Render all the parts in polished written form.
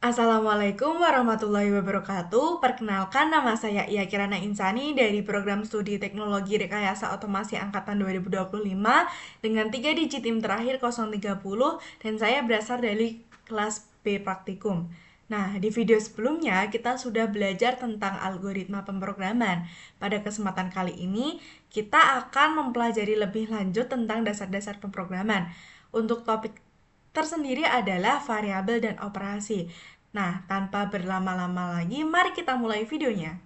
Assalamualaikum warahmatullahi wabarakatuh. Perkenalkan, nama saya Ia Kirana Insani dari Program Studi Teknologi Rekayasa Otomasi Angkatan 2025 dengan 3 digit tim terakhir 030 dan saya berasal dari kelas B Praktikum. Nah, di video sebelumnya kita sudah belajar tentang algoritma pemrograman. Pada kesempatan kali ini, kita akan mempelajari lebih lanjut tentang dasar-dasar pemrograman. Untuk topik tersendiri adalah variabel dan operasi. Nah, tanpa berlama-lama lagi, mari kita mulai videonya.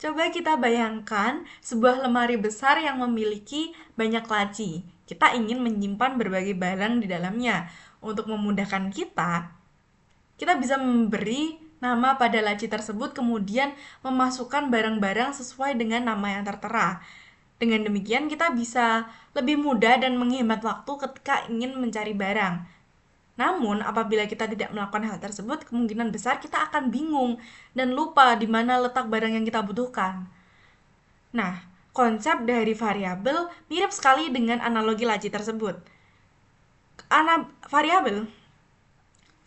Coba kita bayangkan sebuah lemari besar yang memiliki banyak laci. Kita ingin menyimpan berbagai barang di dalamnya. Untuk memudahkan kita bisa memberi nama pada laci tersebut, kemudian memasukkan barang-barang sesuai dengan nama yang tertera. Dengan demikian, kita bisa lebih mudah dan menghemat waktu ketika ingin mencari barang. Namun, apabila kita tidak melakukan hal tersebut, kemungkinan besar kita akan bingung dan lupa di mana letak barang yang kita butuhkan. Nah, konsep dari variabel mirip sekali dengan analogi laci tersebut. Variabel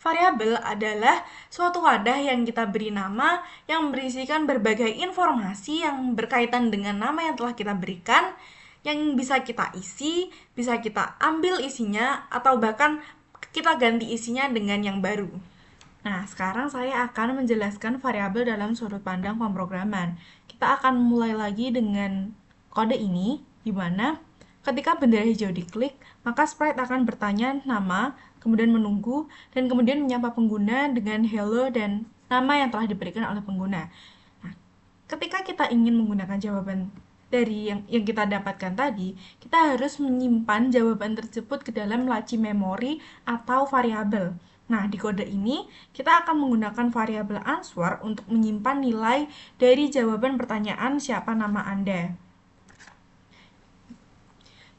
Variabel adalah suatu wadah yang kita beri nama yang berisikan berbagai informasi yang berkaitan dengan nama yang telah kita berikan, yang bisa kita isi, bisa kita ambil isinya, atau bahkan kita ganti isinya dengan yang baru. Nah, sekarang saya akan menjelaskan variabel dalam sudut pandang pemrograman. Kita akan mulai lagi dengan kode ini, di mana ketika bendera hijau diklik, maka sprite akan bertanya nama, kemudian menunggu, dan kemudian menyapa pengguna dengan hello dan nama yang telah diberikan oleh pengguna. Nah, ketika kita ingin menggunakan jawaban dari yang kita dapatkan tadi, kita harus menyimpan jawaban tersebut ke dalam laci memori atau variabel. Nah, di kode ini kita akan menggunakan variabel answer untuk menyimpan nilai dari jawaban pertanyaan siapa nama Anda.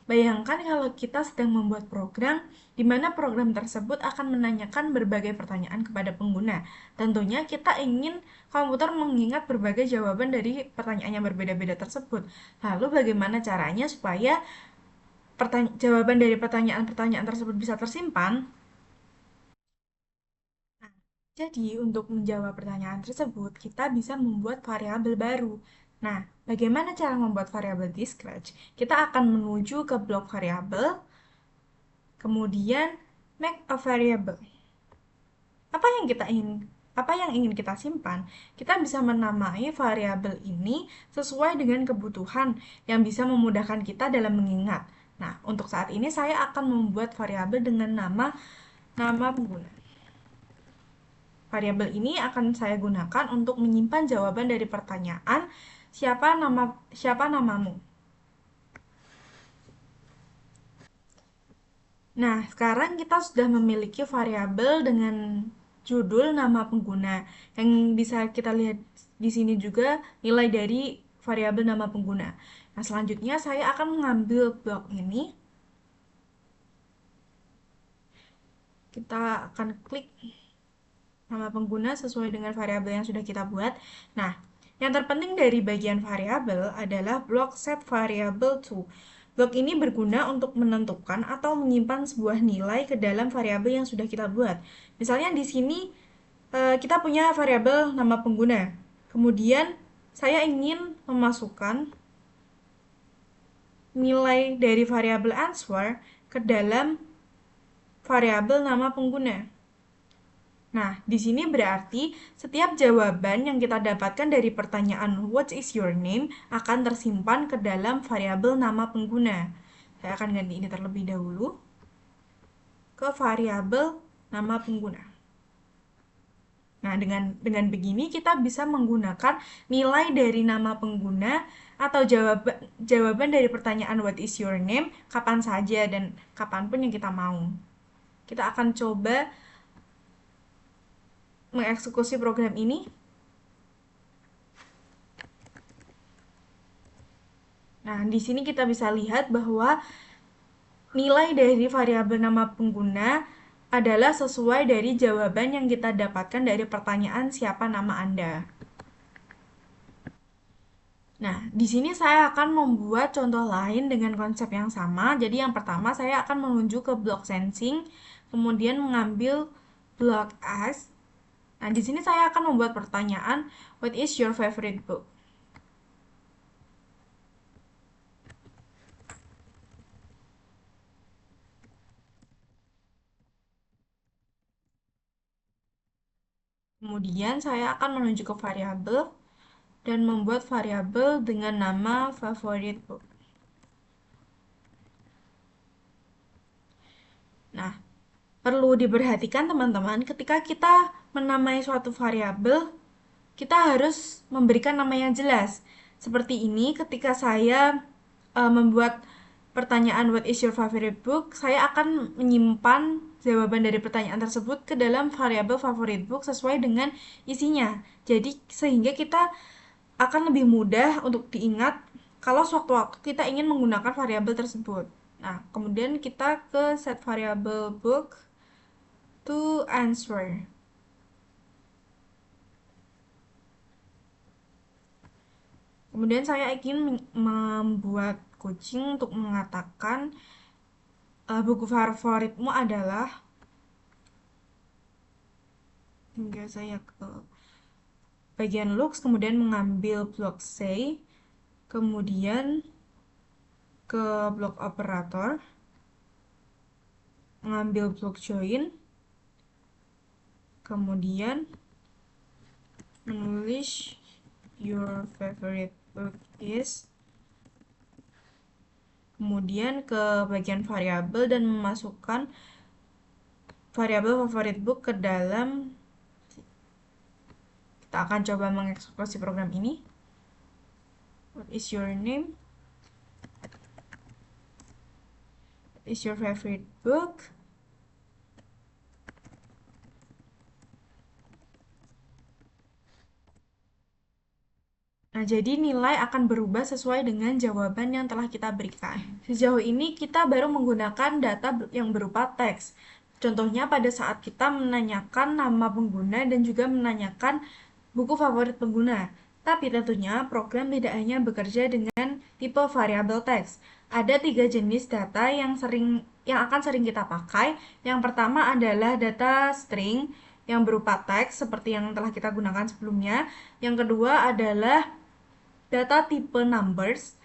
Bayangkan kalau kita sedang membuat program di mana program tersebut akan menanyakan berbagai pertanyaan kepada pengguna. Tentunya kita ingin komputer mengingat berbagai jawaban dari pertanyaan yang berbeda-beda tersebut. Lalu bagaimana caranya supaya jawaban dari pertanyaan-pertanyaan tersebut bisa tersimpan? Nah, jadi untuk menjawab pertanyaan tersebut, kita bisa membuat variabel baru. Nah, bagaimana cara membuat variabel di Scratch? Kita akan menuju ke blok variabel, kemudian make a variable. Apa yang ingin kita simpan? Kita bisa menamai variabel ini sesuai dengan kebutuhan yang bisa memudahkan kita dalam mengingat. Nah, untuk saat ini saya akan membuat variabel dengan nama pengguna. Variabel ini akan saya gunakan untuk menyimpan jawaban dari pertanyaan siapa namamu. Nah, sekarang kita sudah memiliki variabel dengan judul nama pengguna. Yang bisa kita lihat di sini juga nilai dari variabel nama pengguna. Nah, selanjutnya saya akan mengambil blok ini. Kita akan klik nama pengguna sesuai dengan variabel yang sudah kita buat. Nah, yang terpenting dari bagian variabel adalah blok set variable to. Blok ini berguna untuk menentukan atau menyimpan sebuah nilai ke dalam variabel yang sudah kita buat. Misalnya di sini kita punya variabel nama pengguna. Kemudian saya ingin memasukkan nilai dari variabel answer ke dalam variabel nama pengguna. Nah, di sini berarti setiap jawaban yang kita dapatkan dari pertanyaan what is your name akan tersimpan ke dalam variabel nama pengguna. Saya akan ganti ini terlebih dahulu ke variabel nama pengguna. Nah, dengan begini kita bisa menggunakan nilai dari nama pengguna atau jawaban dari pertanyaan what is your name kapan saja dan kapanpun yang kita mau. Kita akan coba mengeksekusi program ini. Nah, di sini kita bisa lihat bahwa nilai dari variabel nama pengguna adalah sesuai dari jawaban yang kita dapatkan dari pertanyaan siapa nama Anda. Nah, di sini saya akan membuat contoh lain dengan konsep yang sama. Jadi yang pertama saya akan menuju ke blok sensing, kemudian mengambil block S. Nah, di sini saya akan membuat pertanyaan, what is your favorite book? Kemudian saya akan menuju ke variabel dan membuat variabel dengan nama favorite book. Nah, perlu diperhatikan teman-teman, ketika kita menamai suatu variabel, kita harus memberikan nama yang jelas. Seperti ini, ketika saya membuat pertanyaan what is your favorite book, saya akan menyimpan jawaban dari pertanyaan tersebut ke dalam variabel favorite book sesuai dengan isinya. Jadi sehingga kita akan lebih mudah untuk diingat kalau sewaktu-waktu kita ingin menggunakan variabel tersebut. Nah, kemudian kita ke set variable book to answer. Kemudian saya ingin membuat kucing untuk mengatakan buku favoritmu adalah, hingga saya ke bagian looks, kemudian mengambil blok say, kemudian ke blok operator, mengambil blok join, kemudian menulis your favorite book is, kemudian ke bagian variabel dan memasukkan variabel favorite book ke dalam. Kita akan coba mengeksekusi program ini. What is your name? What is your favorite book? Nah, jadi nilai akan berubah sesuai dengan jawaban yang telah kita berikan. Sejauh ini kita baru menggunakan data yang berupa teks. Contohnya pada saat kita menanyakan nama pengguna dan juga menanyakan buku favorit pengguna. Tapi tentunya program tidak hanya bekerja dengan tipe variabel teks. Ada 3 jenis data yang akan sering kita pakai. Yang pertama adalah data string yang berupa teks seperti yang telah kita gunakan sebelumnya. Yang kedua adalah data tipe numbers.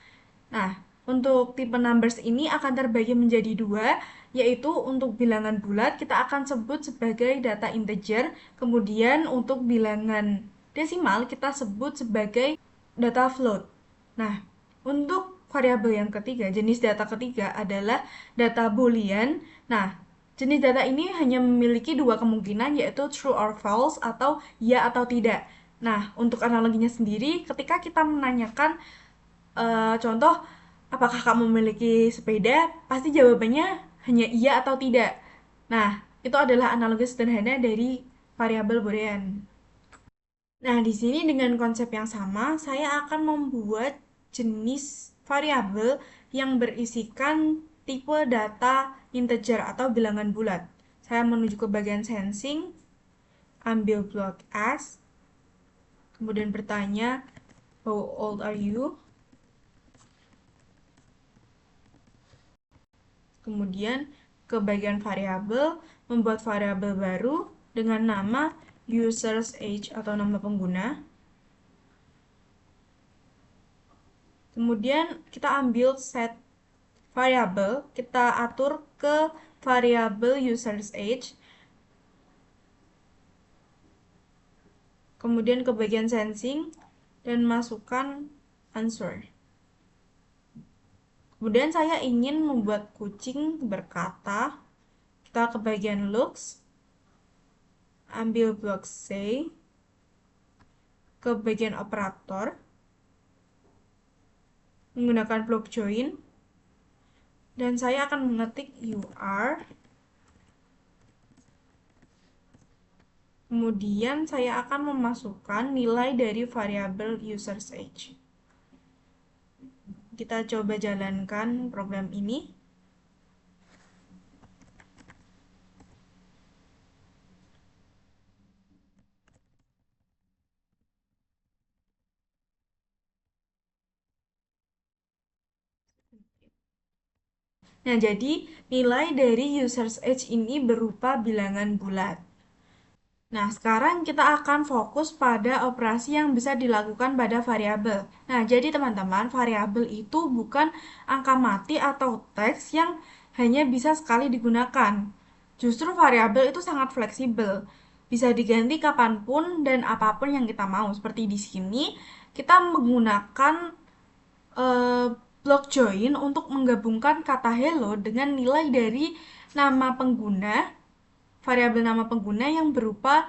Nah, untuk tipe numbers ini akan terbagi menjadi 2, yaitu untuk bilangan bulat kita akan sebut sebagai data integer, kemudian untuk bilangan desimal kita sebut sebagai data float. Nah, untuk variabel yang ketiga, jenis data ketiga adalah data boolean. Nah, jenis data ini hanya memiliki 2 kemungkinan, yaitu true or false atau ya atau tidak. Nah, untuk analoginya sendiri, ketika kita menanyakan contoh, apakah kamu memiliki sepeda? Pasti jawabannya hanya iya atau tidak. Nah, itu adalah analogi sederhana dari variabel boolean. Nah, di sini dengan konsep yang sama, saya akan membuat jenis variabel yang berisikan tipe data integer atau bilangan bulat. Saya menuju ke bagian sensing, ambil blok S, kemudian bertanya, how old are you? Kemudian ke bagian variabel, membuat variabel baru dengan nama users age atau nama pengguna. Kemudian kita ambil set variabel, kita atur ke variabel users age. Kemudian ke bagian sensing dan masukkan answer. Kemudian saya ingin membuat kucing berkata, kita ke bagian looks, ambil blok say, ke bagian operator, menggunakan blok join, dan saya akan mengetik you are. Kemudian saya akan memasukkan nilai dari variabel users age. Kita coba jalankan program ini. Nah, jadi nilai dari users age ini berupa bilangan bulat. Nah, sekarang kita akan fokus pada operasi yang bisa dilakukan pada variabel. Nah, jadi teman-teman, variabel itu bukan angka mati atau teks yang hanya bisa sekali digunakan. Justru variabel itu sangat fleksibel. Bisa diganti kapanpun dan apapun yang kita mau. Seperti di sini, kita menggunakan eh, block join untuk menggabungkan kata hello dengan nilai dari nama pengguna, variabel nama pengguna yang berupa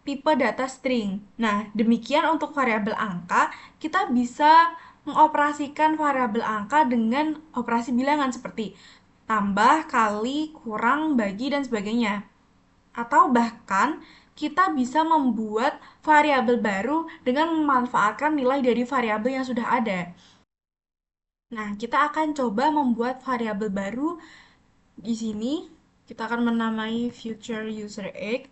tipe data string. Nah, demikian untuk variabel angka, kita bisa mengoperasikan variabel angka dengan operasi bilangan seperti tambah, kali, kurang, bagi, dan sebagainya. Atau bahkan kita bisa membuat variabel baru dengan memanfaatkan nilai dari variabel yang sudah ada. Nah, kita akan coba membuat variabel baru di sini. Kita akan menamai future user age.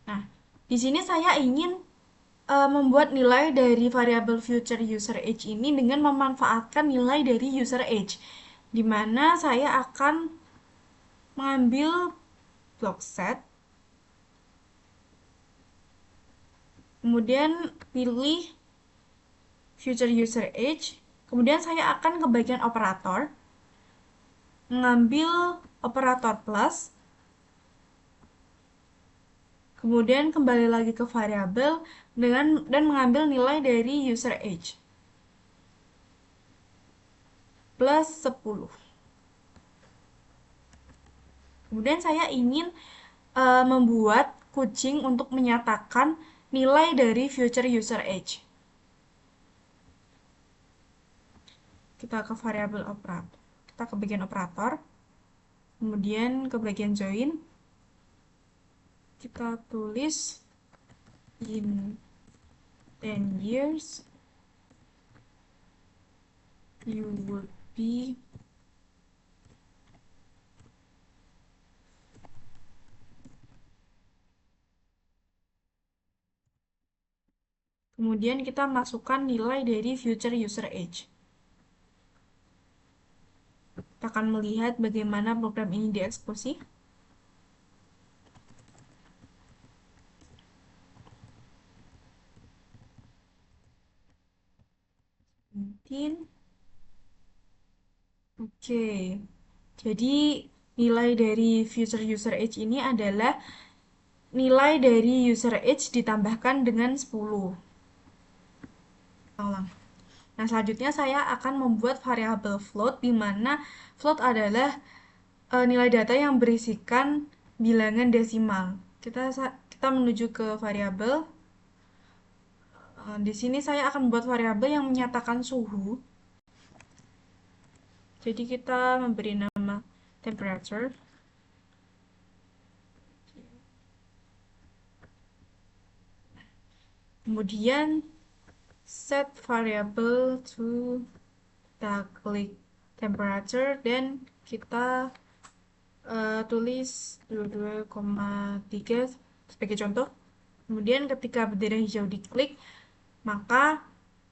Nah, di sini saya ingin membuat nilai dari variabel future user age ini dengan memanfaatkan nilai dari user age, di mana saya akan mengambil block set, kemudian pilih future user age, kemudian saya akan ke bagian operator, mengambil operator plus, kemudian kembali lagi ke variabel dengan dan mengambil nilai dari user age plus 10. Kemudian saya ingin membuat kucing untuk menyatakan nilai dari future user age. Kita ke variabel operator. Kita ke bagian operator. Kemudian ke bagian join. Kita tulis in 10 years you would be kemudian kita masukkan nilai dari future user age. Kita akan melihat bagaimana program ini dieksekusi. Mungkin oke. Jadi nilai dari future user age ini adalah nilai dari user age ditambahkan dengan 10. Ulang. Nah, selanjutnya saya akan membuat variabel float, di mana float adalah nilai data yang berisikan bilangan desimal. Kita menuju ke variabel. Di sini saya akan membuat variabel yang menyatakan suhu. Jadi kita memberi nama temperature. Kemudian set variable to, kita klik temperature dan kita tulis 22,3 sebagai contoh. Kemudian ketika bendera hijau diklik, maka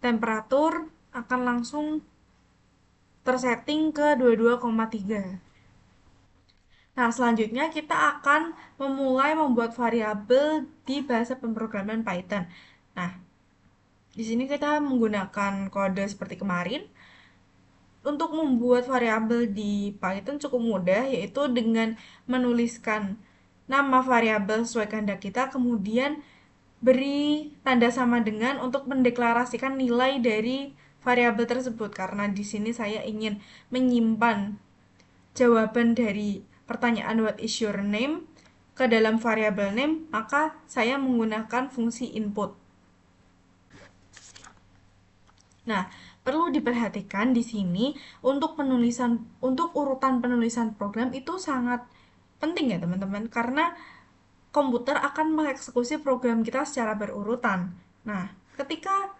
temperatur akan langsung tersetting ke 22,3. Nah, selanjutnya kita akan memulai membuat variabel di bahasa pemrograman Python. Nah, di sini kita menggunakan kode seperti kemarin. Untuk membuat variabel di Python cukup mudah, yaitu dengan menuliskan nama variabel sesuai kehendak kita, kemudian beri tanda sama dengan untuk mendeklarasikan nilai dari variabel tersebut. Karena di sini saya ingin menyimpan jawaban dari pertanyaan what is your name ke dalam variabel name, maka saya menggunakan fungsi input. Nah, perlu diperhatikan di sini untuk urutan penulisan program itu sangat penting ya teman-teman, karena komputer akan mengeksekusi program kita secara berurutan. Nah, ketika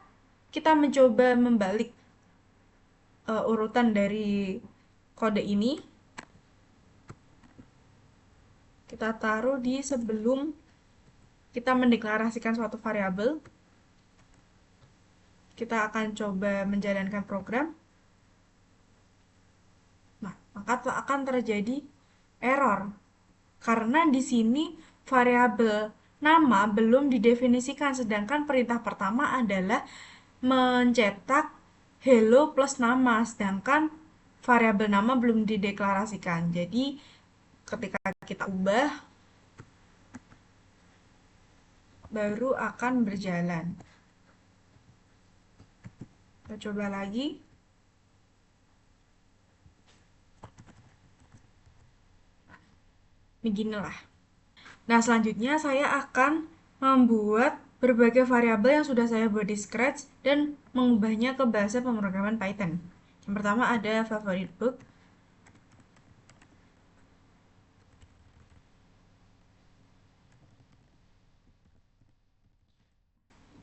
kita mencoba membalik urutan dari kode ini, kita taruh di sebelum kita mendeklarasikan suatu variabel. Kita akan coba menjalankan program. Nah, maka akan terjadi error. Karena di sini variabel nama belum didefinisikan, sedangkan perintah pertama adalah mencetak hello plus nama, sedangkan variabel nama belum dideklarasikan. Jadi ketika kita ubah baru akan berjalan. Kita coba lagi. Beginilah. Nah, selanjutnya saya akan membuat berbagai variabel yang sudah saya buat di Scratch dan mengubahnya ke bahasa pemrograman Python. Yang pertama ada favorite book.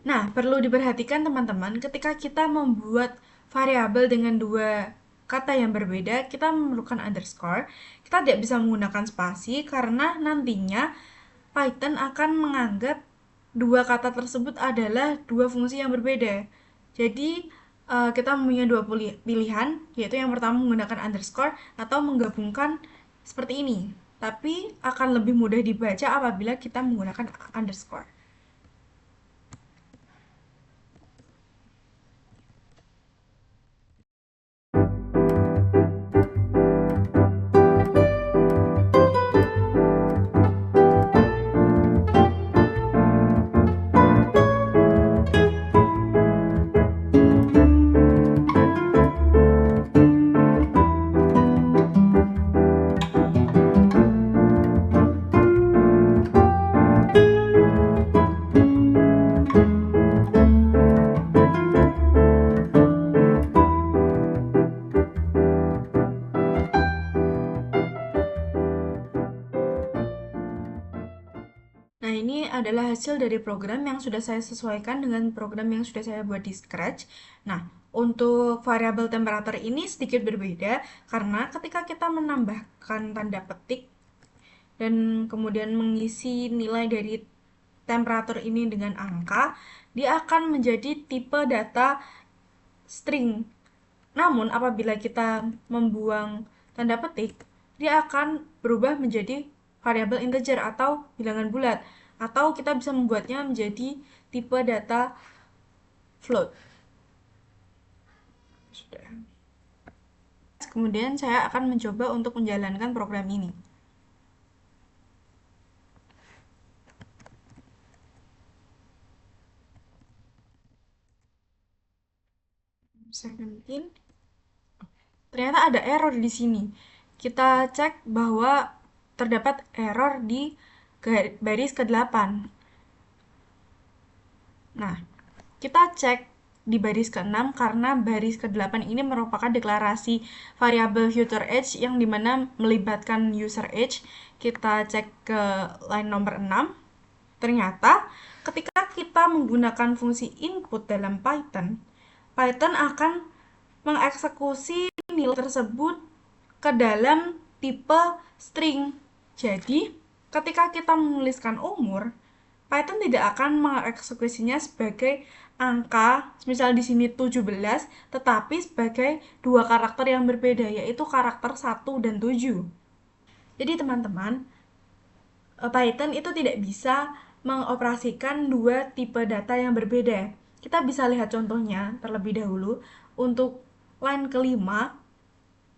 Nah, perlu diperhatikan teman-teman, ketika kita membuat variabel dengan dua kata yang berbeda, kita memerlukan underscore. Kita tidak bisa menggunakan spasi karena nantinya Python akan menganggap dua kata tersebut adalah dua fungsi yang berbeda. Jadi, kita mempunyai dua pilihan, yaitu yang pertama menggunakan underscore atau menggabungkan seperti ini. Tapi akan lebih mudah dibaca apabila kita menggunakan underscore. Nah, ini adalah hasil dari program yang sudah saya sesuaikan dengan program yang sudah saya buat di Scratch. Nah, untuk variabel temperatur ini sedikit berbeda karena ketika kita menambahkan tanda petik dan kemudian mengisi nilai dari temperatur ini dengan angka, dia akan menjadi tipe data string. Namun, apabila kita membuang tanda petik, dia akan berubah menjadi variabel integer atau bilangan bulat. Atau kita bisa membuatnya menjadi tipe data float. Sudah. Kemudian saya akan mencoba untuk menjalankan program ini. Ternyata ada error di sini. Kita cek bahwa terdapat error di baris ke-8. Nah, kita cek di baris ke-6 karena baris ke-8 ini merupakan deklarasi variabel future age yang dimana melibatkan user age. Kita cek ke line nomor 6. Ternyata ketika kita menggunakan fungsi input dalam Python, Python akan mengeksekusi nilai tersebut ke dalam tipe string. Jadi, ketika kita menuliskan umur, Python tidak akan mengeksekusinya sebagai angka, misal di sini 17, tetapi sebagai dua karakter yang berbeda, yaitu karakter 1 dan 7. Jadi teman-teman, Python itu tidak bisa mengoperasikan dua tipe data yang berbeda. Kita bisa lihat contohnya terlebih dahulu. Untuk line kelima,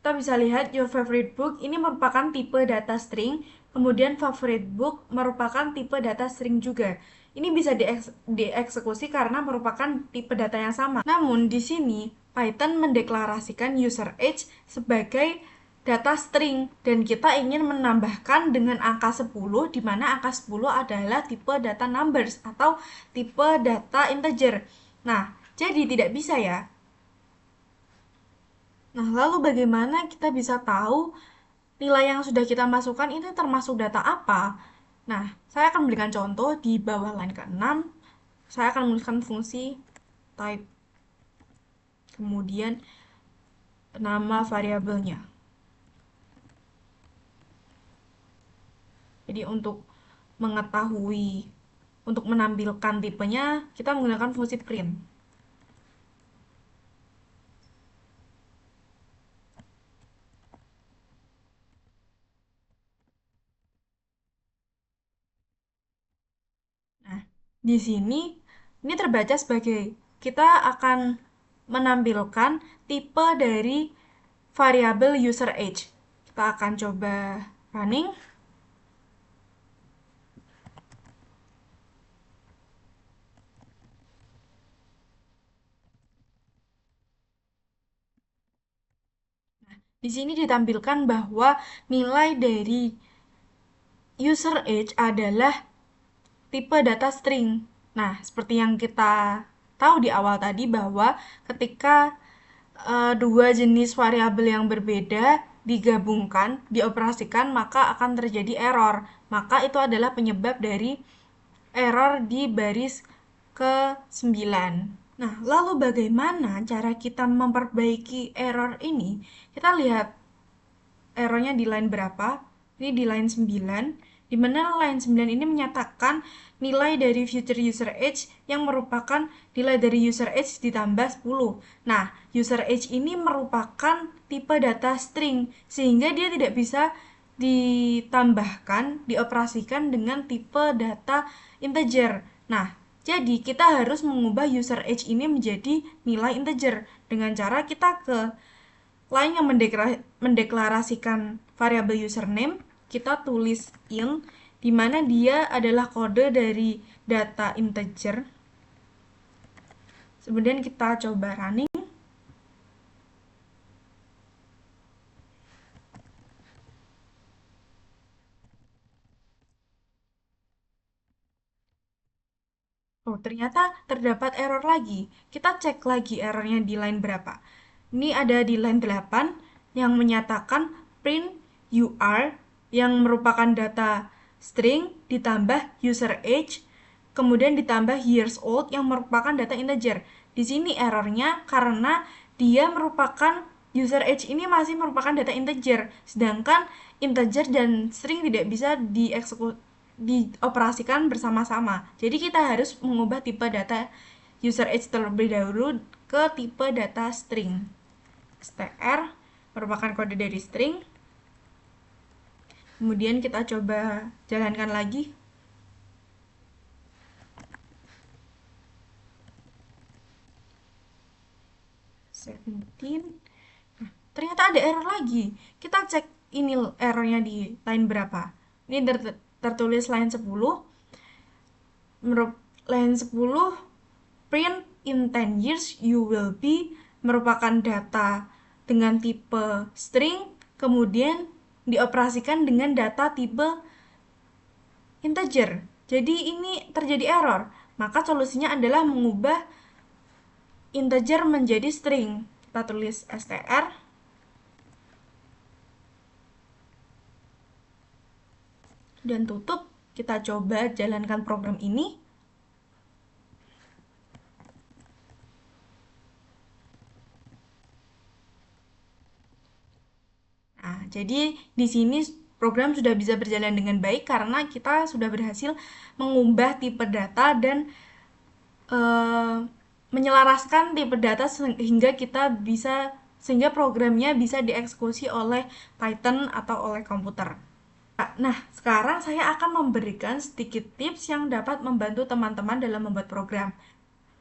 kita bisa lihat your favorite book ini merupakan tipe data string, kemudian favorite book merupakan tipe data string juga. Ini bisa dieksekusi karena merupakan tipe data yang sama. Namun di sini Python mendeklarasikan user age sebagai data string dan kita ingin menambahkan dengan angka 10 di mana angka 10 adalah tipe data numbers atau tipe data integer. Nah, jadi tidak bisa ya. Nah, lalu bagaimana kita bisa tahu nilai yang sudah kita masukkan ini termasuk data apa? Nah, saya akan berikan contoh di bawah line ke-6. Saya akan menuliskan fungsi type, kemudian nama variabelnya. Jadi untuk menampilkan tipenya, kita menggunakan fungsi print. Di sini, ini terbaca sebagai kita akan menampilkan tipe dari variabel user age. Kita akan coba running. Di sini ditampilkan bahwa nilai dari user age adalah tipe data string. Nah, seperti yang kita tahu di awal tadi bahwa ketika dua jenis variabel yang berbeda digabungkan, dioperasikan, maka akan terjadi error. Maka itu adalah penyebab dari error di baris ke-9. Nah, lalu bagaimana cara kita memperbaiki error ini? Kita lihat errornya di line berapa. Ini di line 9, di mana line 9 ini menyatakan nilai dari future user age yang merupakan nilai dari user age ditambah 10. Nah, user age ini merupakan tipe data string, sehingga dia tidak bisa ditambahkan, dioperasikan dengan tipe data integer. Nah, jadi kita harus mengubah user age ini menjadi nilai integer dengan cara kita ke lain yang mendeklarasikan variabel username, kita tulis int, di mana dia adalah kode dari data integer. Kemudian kita coba running. Oh, ternyata terdapat error lagi. Kita cek lagi errornya di line berapa. Ini ada di line 8 yang menyatakan print UR yang merupakan data string ditambah user age, kemudian ditambah years old yang merupakan data integer. Di sini errornya karena dia merupakan user age ini masih merupakan data integer, sedangkan integer dan string tidak bisa dioperasikan bersama-sama. Jadi kita harus mengubah tipe data user age terlebih dahulu ke tipe data string. str merupakan kode dari string. Kemudian kita coba jalankan lagi. Nah, ternyata ada error lagi. Kita cek ini errornya di line berapa. Ini tertulis line 10. Line 10 print in 10 years you will be merupakan data dengan tipe string, kemudian dioperasikan dengan data tipe integer. Jadi ini terjadi error. Maka solusinya adalah mengubah integer menjadi string. Kita tulis str. Dan tutup. Kita coba jalankan program ini. Nah, jadi di sini program sudah bisa berjalan dengan baik karena kita sudah berhasil mengubah tipe data dan menyelaraskan tipe data sehingga programnya bisa dieksekusi oleh Python atau oleh komputer. Nah, sekarang saya akan memberikan sedikit tips yang dapat membantu teman-teman dalam membuat program,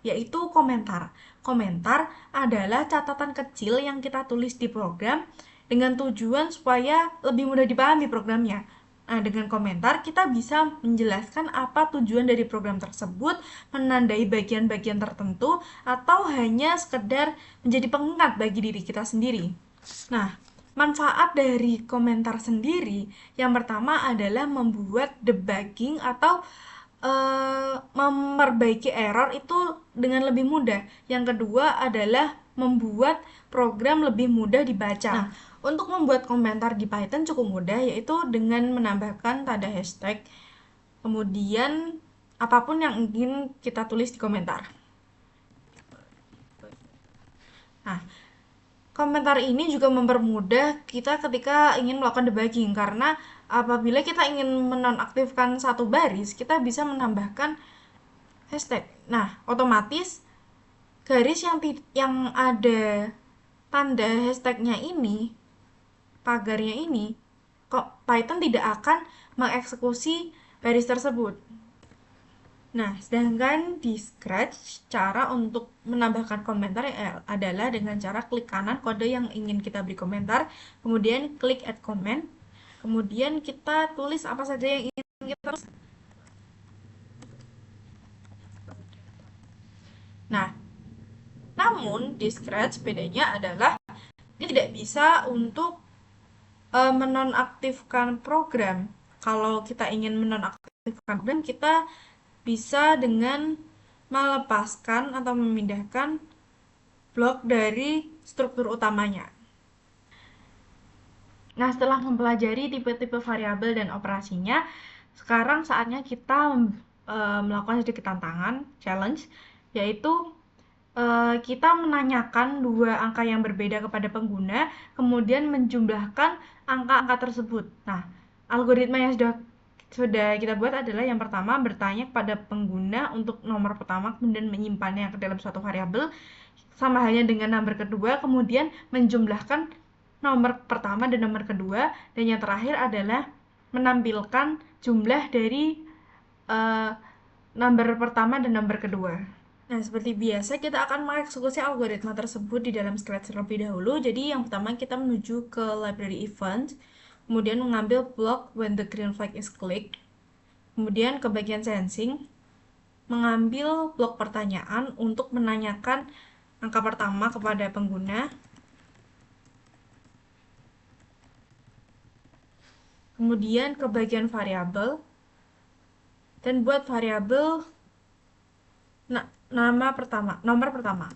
yaitu komentar. Komentar adalah catatan kecil yang kita tulis di program dengan tujuan supaya lebih mudah dipahami programnya. Nah, dengan komentar kita bisa menjelaskan apa tujuan dari program tersebut, menandai bagian-bagian tertentu, atau hanya sekedar menjadi pengingat bagi diri kita sendiri. Nah, manfaat dari komentar sendiri yang pertama adalah membuat debugging atau memperbaiki error itu dengan lebih mudah. Yang kedua adalah membuat program lebih mudah dibaca. Nah, untuk membuat komentar di Python cukup mudah, yaitu dengan menambahkan tanda hashtag, kemudian apapun yang ingin kita tulis di komentar. Nah, komentar ini juga mempermudah kita ketika ingin melakukan debugging, karena apabila kita ingin menonaktifkan satu baris, kita bisa menambahkan hashtag. Nah, otomatis garis yang ada tanda hashtagnya ini, pagarnya ini, kok Python tidak akan mengeksekusi baris tersebut. Nah, sedangkan di Scratch, cara untuk menambahkan komentar adalah dengan cara klik kanan kode yang ingin kita beri komentar, kemudian klik add comment, kemudian kita tulis apa saja yang ingin kita tulis. Nah, namun di Scratch bedanya adalah dia tidak bisa untuk menonaktifkan program. Kalau kita ingin menonaktifkan program, kita bisa dengan melepaskan atau memindahkan blok dari struktur utamanya. Nah, setelah mempelajari tipe-tipe variabel dan operasinya, sekarang saatnya kita melakukan sedikit tantangan, challenge, yaitu kita menanyakan dua angka yang berbeda kepada pengguna, kemudian menjumlahkan angka-angka tersebut. Nah, algoritma yang sudah kita buat adalah yang pertama bertanya kepada pengguna untuk nomor pertama, kemudian menyimpannya ke dalam suatu variabel, sama halnya dengan nomor kedua, kemudian menjumlahkan nomor pertama dan nomor kedua, dan yang terakhir adalah menampilkan jumlah dari uh, nomor pertama dan nomor kedua. Nah, seperti biasa kita akan mengeksekusi algoritma tersebut di dalam Scratch terlebih dahulu. Jadi yang pertama kita menuju ke library event, kemudian mengambil block when the green flag is clicked, kemudian ke bagian sensing, mengambil blok pertanyaan untuk menanyakan angka pertama kepada pengguna, kemudian ke bagian variabel, dan buat variabel nomor pertama.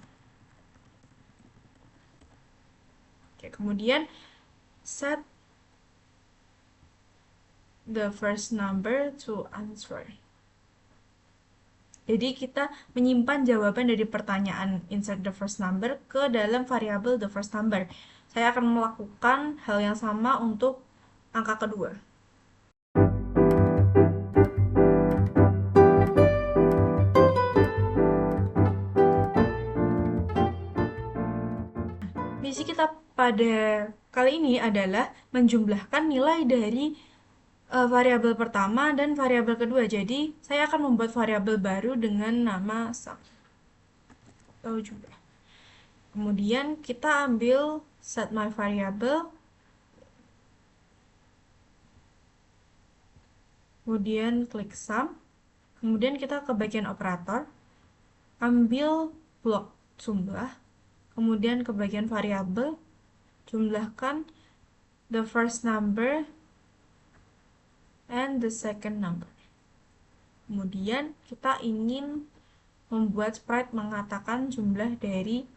Oke, kemudian set the first number to answer. Jadi kita menyimpan jawaban dari pertanyaan insert the first number ke dalam variabel the first number. Saya akan melakukan hal yang sama untuk angka kedua. Misi kita pada kali ini adalah menjumlahkan nilai dari variabel pertama dan variabel kedua. Jadi, saya akan membuat variabel baru dengan nama sum. Tahu juga. Kemudian kita ambil set my variable. Kemudian klik sum. Kemudian kita ke bagian operator. Ambil blok jumlah. Kemudian ke bagian variabel. Jumlahkan the first number and the second number. Kemudian kita ingin membuat sprite mengatakan jumlah dari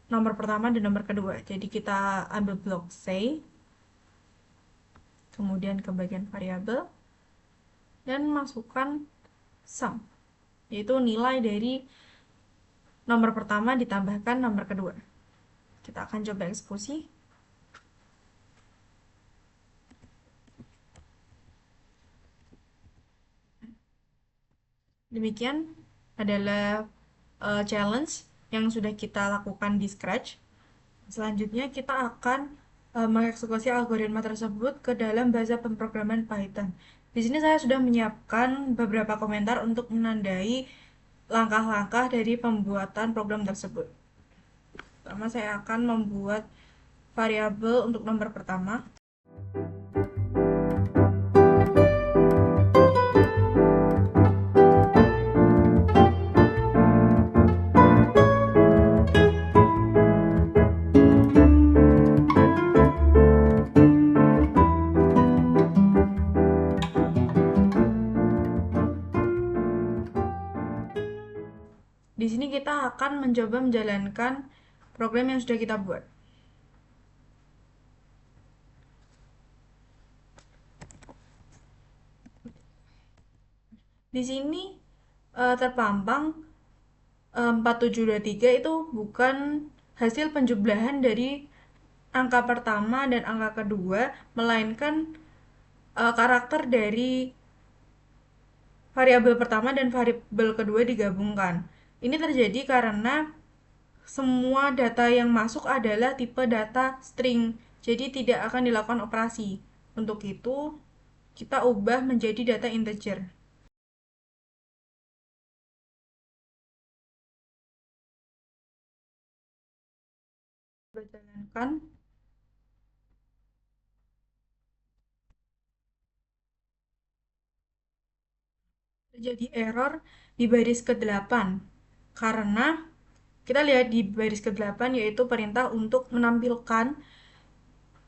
nomor pertama dan nomor kedua. Jadi kita ambil blok say, kemudian ke bagian variabel, dan masukkan sum, yaitu nilai dari nomor pertama ditambahkan nomor kedua. Kita akan coba eksekusi. Demikian adalah challenge yang sudah kita lakukan di Scratch. Selanjutnya kita akan mengeksekusi algoritma tersebut ke dalam bahasa pemrograman Python. Di sini saya sudah menyiapkan beberapa komentar untuk menandai langkah-langkah dari pembuatan program tersebut. Pertama, saya akan membuat variabel untuk nomor pertama. Di sini kita akan mencoba menjalankan program yang sudah kita buat. Di sini terpampang 4723 itu bukan hasil penjumlahan dari angka pertama dan angka kedua, melainkan karakter dari variabel pertama dan variabel kedua digabungkan. Ini terjadi karena semua data yang masuk adalah tipe data string, jadi tidak akan dilakukan operasi. Untuk itu, kita ubah menjadi data integer. jalankan. Terjadi error di baris ke-8 karena kita lihat di baris ke-8 yaitu perintah untuk menampilkan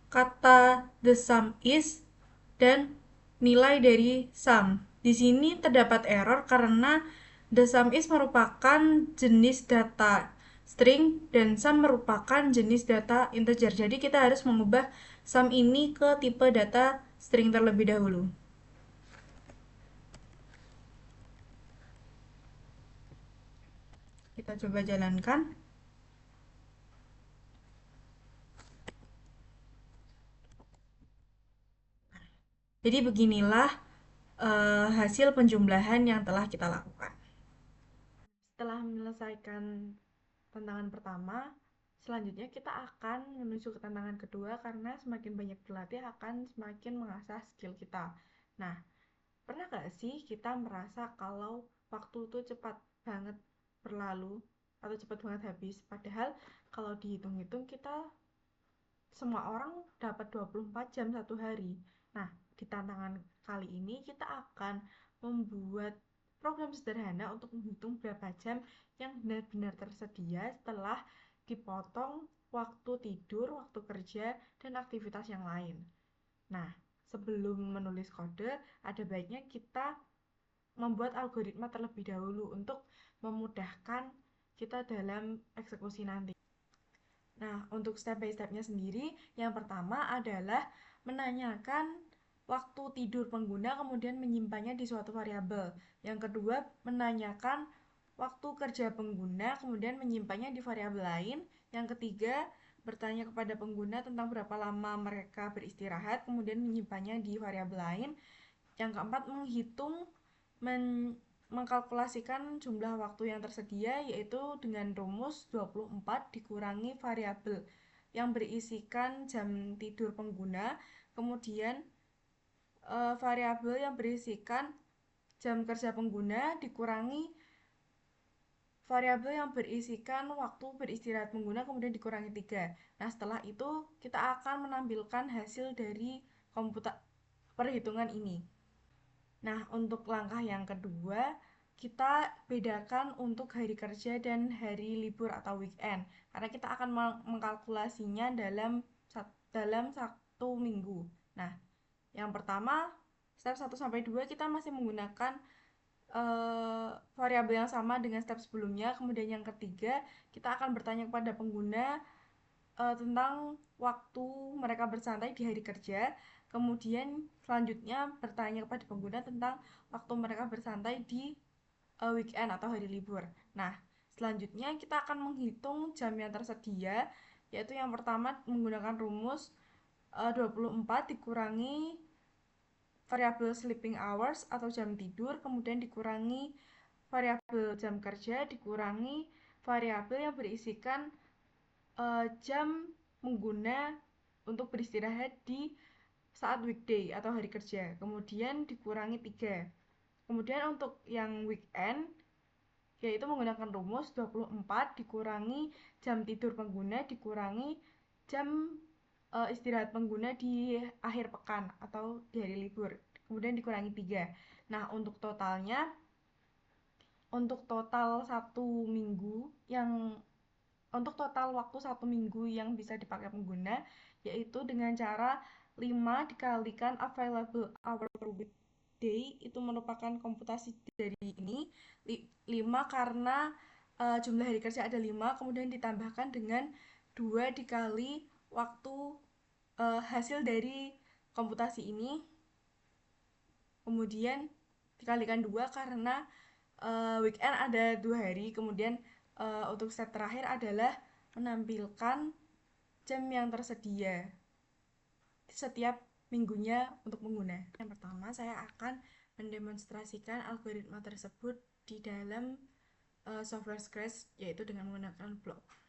kata the sum is dan nilai dari sum. Di sini terdapat error karena the sum is merupakan jenis data string dan sum merupakan jenis data integer. Jadi kita harus mengubah sum ini ke tipe data string terlebih dahulu. Kita coba jalankan. Jadi beginilah hasil penjumlahan yang telah kita lakukan. Setelah menyelesaikan tantangan pertama, selanjutnya kita akan menuju ke tantangan kedua karena semakin banyak berlatih akan semakin mengasah skill kita. Nah, pernah gak sih kita merasa kalau waktu itu cepat banget berlalu atau cepat banget habis? Padahal kalau dihitung-hitung kita semua orang dapat 24 jam satu hari. Nah, di tantangan kali ini kita akan membuat program sederhana untuk menghitung berapa jam yang benar-benar tersedia setelah dipotong waktu tidur, waktu kerja, dan aktivitas yang lain. Nah, sebelum menulis kode, ada baiknya kita membuat algoritma terlebih dahulu untuk memudahkan kita dalam eksekusi nanti. Nah, untuk step by step-nya sendiri, yang pertama adalah menanyakan waktu tidur pengguna kemudian menyimpannya di suatu variabel. Yang kedua, menanyakan waktu kerja pengguna kemudian menyimpannya di variabel lain. Yang ketiga, bertanya kepada pengguna tentang berapa lama mereka beristirahat kemudian menyimpannya di variabel lain. Yang keempat, menghitung mengkalkulasikan jumlah waktu yang tersedia yaitu dengan rumus 24 dikurangi variabel yang berisikan jam tidur pengguna, kemudian variabel yang berisikan jam kerja pengguna dikurangi variabel yang berisikan waktu beristirahat pengguna kemudian dikurangi 3. Nah, setelah itu kita akan menampilkan hasil dari komputer perhitungan ini. Nah, untuk langkah yang kedua, kita bedakan untuk hari kerja dan hari libur atau weekend. Karena kita akan mengkalkulasinya dalam satu minggu. Nah, yang pertama, step 1 sampai 2 kita masih menggunakan variabel yang sama dengan step sebelumnya. Kemudian yang ketiga, kita akan bertanya kepada pengguna tentang waktu mereka bersantai di hari kerja. Kemudian selanjutnya bertanya kepada pengguna tentang waktu mereka bersantai di weekend atau hari libur. Nah, selanjutnya kita akan menghitung jam yang tersedia, yaitu yang pertama menggunakan rumus 24 dikurangi variabel sleeping hours atau jam tidur, kemudian dikurangi variabel jam kerja, dikurangi variabel yang berisikan jam pengguna untuk beristirahat di saat weekday atau hari kerja, kemudian dikurangi 3. Kemudian untuk yang weekend yaitu menggunakan rumus 24 dikurangi jam tidur pengguna dikurangi jam istirahat pengguna di akhir pekan atau di hari libur, kemudian dikurangi 3. Nah, untuk totalnya, untuk total satu minggu yang untuk total waktu satu minggu yang bisa dipakai pengguna yaitu dengan cara 5 dikalikan available hour per weekday itu merupakan komputasi dari ini 5 karena jumlah hari kerja ada 5 kemudian ditambahkan dengan 2 dikali waktu hasil dari komputasi ini kemudian dikalikan 2 karena weekend ada 2 hari kemudian untuk step terakhir adalah menampilkan jam yang tersedia setiap minggunya untuk pengguna. Yang pertama saya akan mendemonstrasikan algoritma tersebut di dalam software Scratch yaitu dengan menggunakan blok.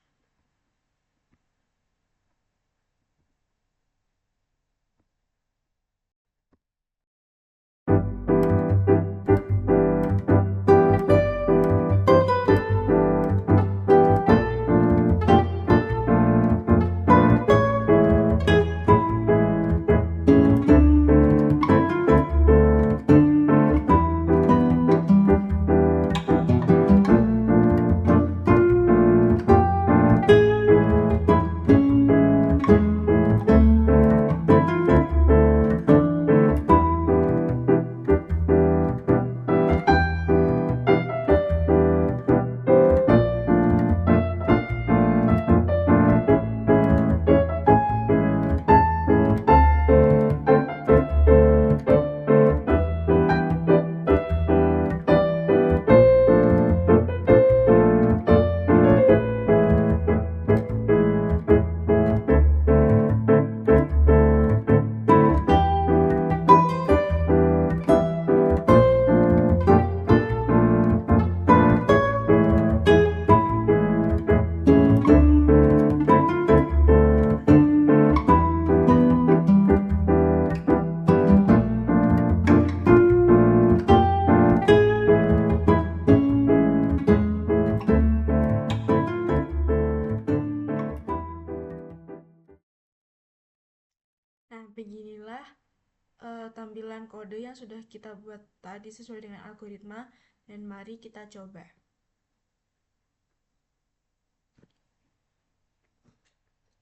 tampilan kode yang sudah kita buat tadi sesuai dengan algoritma, dan mari kita coba.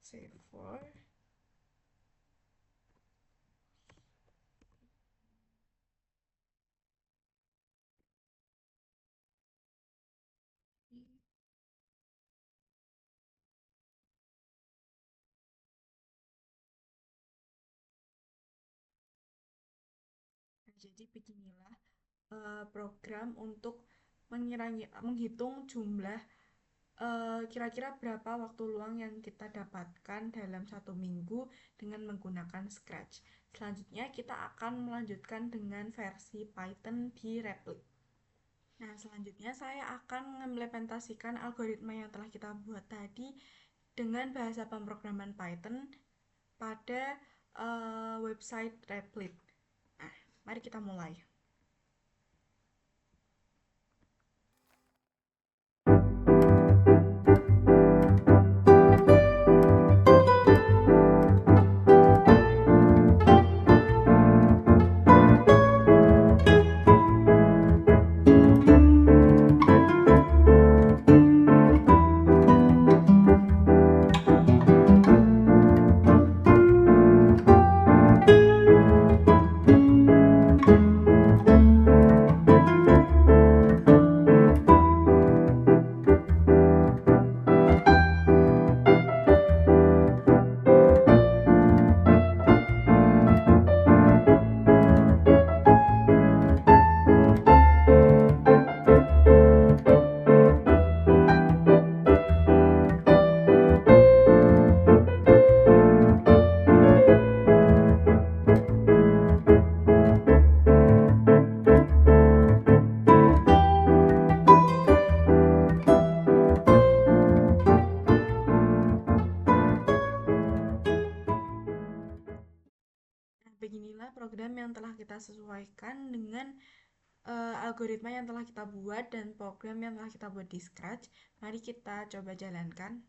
Save for. Nah, jadi beginilah program untuk menghitung jumlah kira-kira berapa waktu luang yang kita dapatkan dalam satu minggu dengan menggunakan Scratch. Selanjutnya kita akan melanjutkan dengan versi Python di Replit. Nah, selanjutnya saya akan mengimplementasikan algoritma yang telah kita buat tadi dengan bahasa pemrograman Python pada website Replit. Nah, mari kita mulai. Nah, beginilah program yang telah kita sesuaikan dengan algoritma yang telah kita buat dan program yang telah kita buat di Scratch. Mari kita coba jalankan.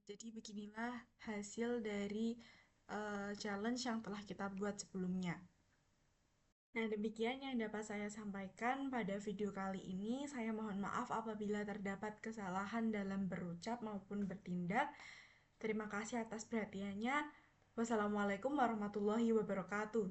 Jadi beginilah hasil dari challenge yang telah kita buat sebelumnya. Nah, demikian yang dapat saya sampaikan pada video kali ini. Saya mohon maaf apabila terdapat kesalahan dalam berucap maupun bertindak. Terima kasih atas perhatiannya. Wassalamualaikum warahmatullahi wabarakatuh.